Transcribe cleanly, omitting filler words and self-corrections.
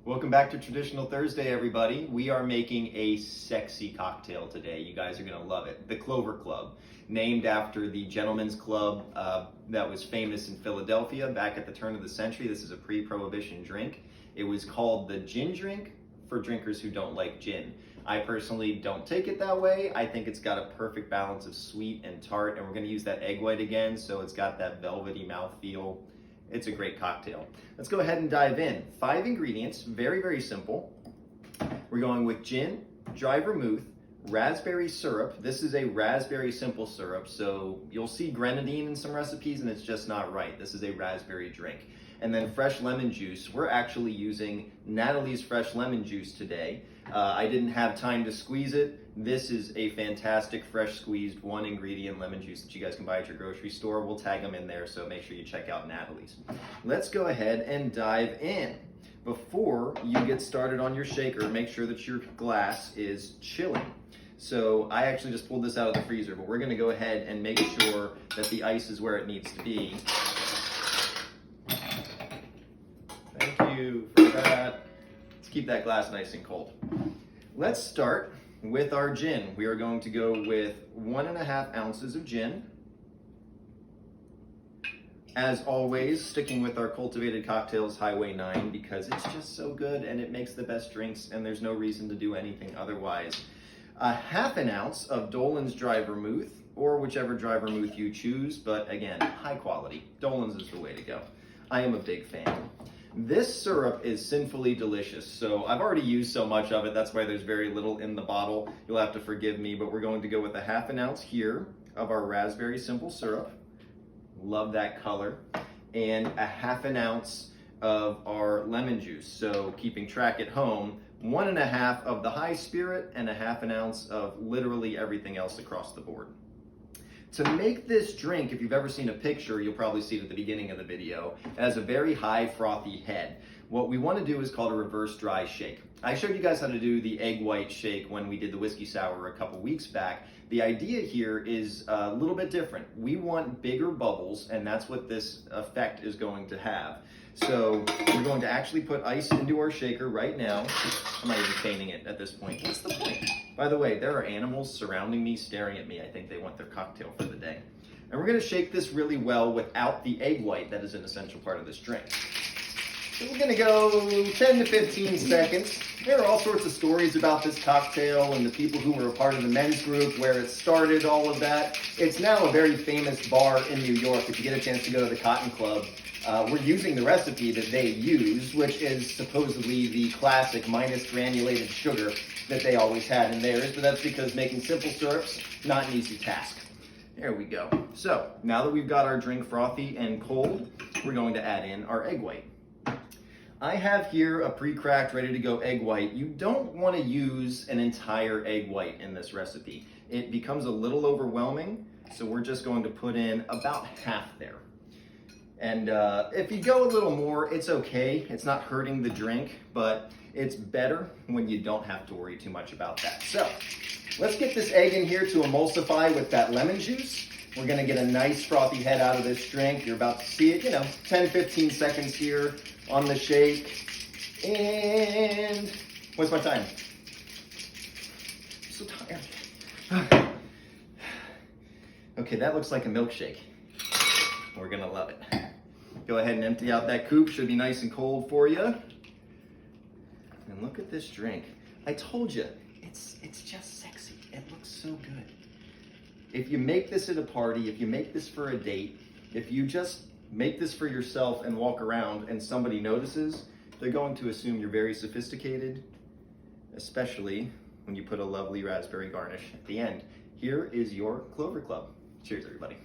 Welcome back to Traditional Thursday, everybody. We are making a sexy cocktail today. You guys are gonna love it. The Clover Club, named after the gentleman's club that was famous in Philadelphia back at the turn of the century. This is a pre-prohibition drink. It was called the gin drink for drinkers who don't like gin. I personally don't take it that way. I think it's got a perfect balance of sweet and tart, and we're gonna use that egg white again, so it's got that velvety mouthfeel. It's a great cocktail. Let's go ahead and dive in. 5 ingredients, very, very simple. We're going with gin, dry vermouth, raspberry syrup. This is a raspberry simple syrup, so you'll see grenadine in some recipes and it's just not right. This is a raspberry drink. And then fresh lemon juice. We're actually using Natalie's fresh lemon juice today. I didn't have time to squeeze it. This is a fantastic fresh squeezed 1 ingredient lemon juice that you guys can buy at your grocery store. We'll tag them in there, so make sure you check out Natalie's. Let's go ahead and dive in. Before you get started on your shaker, make sure that your glass is chilling. So I actually just pulled this out of the freezer, but we're gonna go ahead and make sure that the ice is where it needs to be. Thank you for that. Let's keep that glass nice and cold. Let's start with our gin. We are going to go with 1.5 ounces of gin. As always, sticking with our cultivated cocktails Highway 9 because it's just so good and it makes the best drinks and there's no reason to do anything otherwise. 1/2 ounce of Dolan's dry vermouth, or whichever dry vermouth you choose, but again, high quality. Dolan's is the way to go. I am a big fan. This syrup is sinfully delicious, so I've already used so much of it, that's why there's very little in the bottle. You'll have to forgive me, but we're going to go with 1/2 ounce here of our raspberry simple syrup. Love that color. And 1/2 ounce of our lemon juice. So keeping track at home, 1.5 of the high spirit and 1/2 ounce of literally everything else across the board. To make this drink, if you've ever seen a picture, you'll probably see it at the beginning of the video, it has a very high frothy head. What we want to do is called a reverse dry shake. I showed you guys how to do the egg white shake when we did the whiskey sour a couple weeks back. The idea here is a little bit different. We want bigger bubbles, and that's what this effect is going to have. So we're going to actually put ice into our shaker right now. I'm not even painting it at this point. What's the point? By the way, there are animals surrounding me, staring at me. I think they want their cocktail for the day. And we're gonna shake this really well without the egg white that is an essential part of this drink. So we're gonna go 10 to 15 seconds. There are all sorts of stories about this cocktail and the people who were a part of the men's group, where it started, all of that. It's now a very famous bar in New York. If you get a chance to go to the Cotton Club, we're using the recipe that they use, which is supposedly the classic minus granulated sugar that they always had in theirs, but that's because making simple syrups, not an easy task. There we go. So now that we've got our drink frothy and cold, we're going to add in our egg white. I have here a pre-cracked, ready to go egg white. You don't want to use an entire egg white in this recipe. It becomes a little overwhelming, so we're just going to put in about half there. And if you go a little more, it's okay. It's not hurting the drink, but it's better when you don't have to worry too much about that. So let's get this egg in here to emulsify with that lemon juice. We're gonna get a nice frothy head out of this drink. You're about to see it, 10, 15 seconds here on the shake. And what's my time? I'm so tired. Okay, that looks like a milkshake. We're gonna love it. Go ahead and empty out that coupe. Should be nice and cold for you. And look at this drink. I told you, it's just sexy. It looks so good. If you make this at a party, if you make this for a date, if you just make this for yourself and walk around and somebody notices, they're going to assume you're very sophisticated, especially when you put a lovely raspberry garnish at the end. Here is your Clover Club. Cheers, everybody.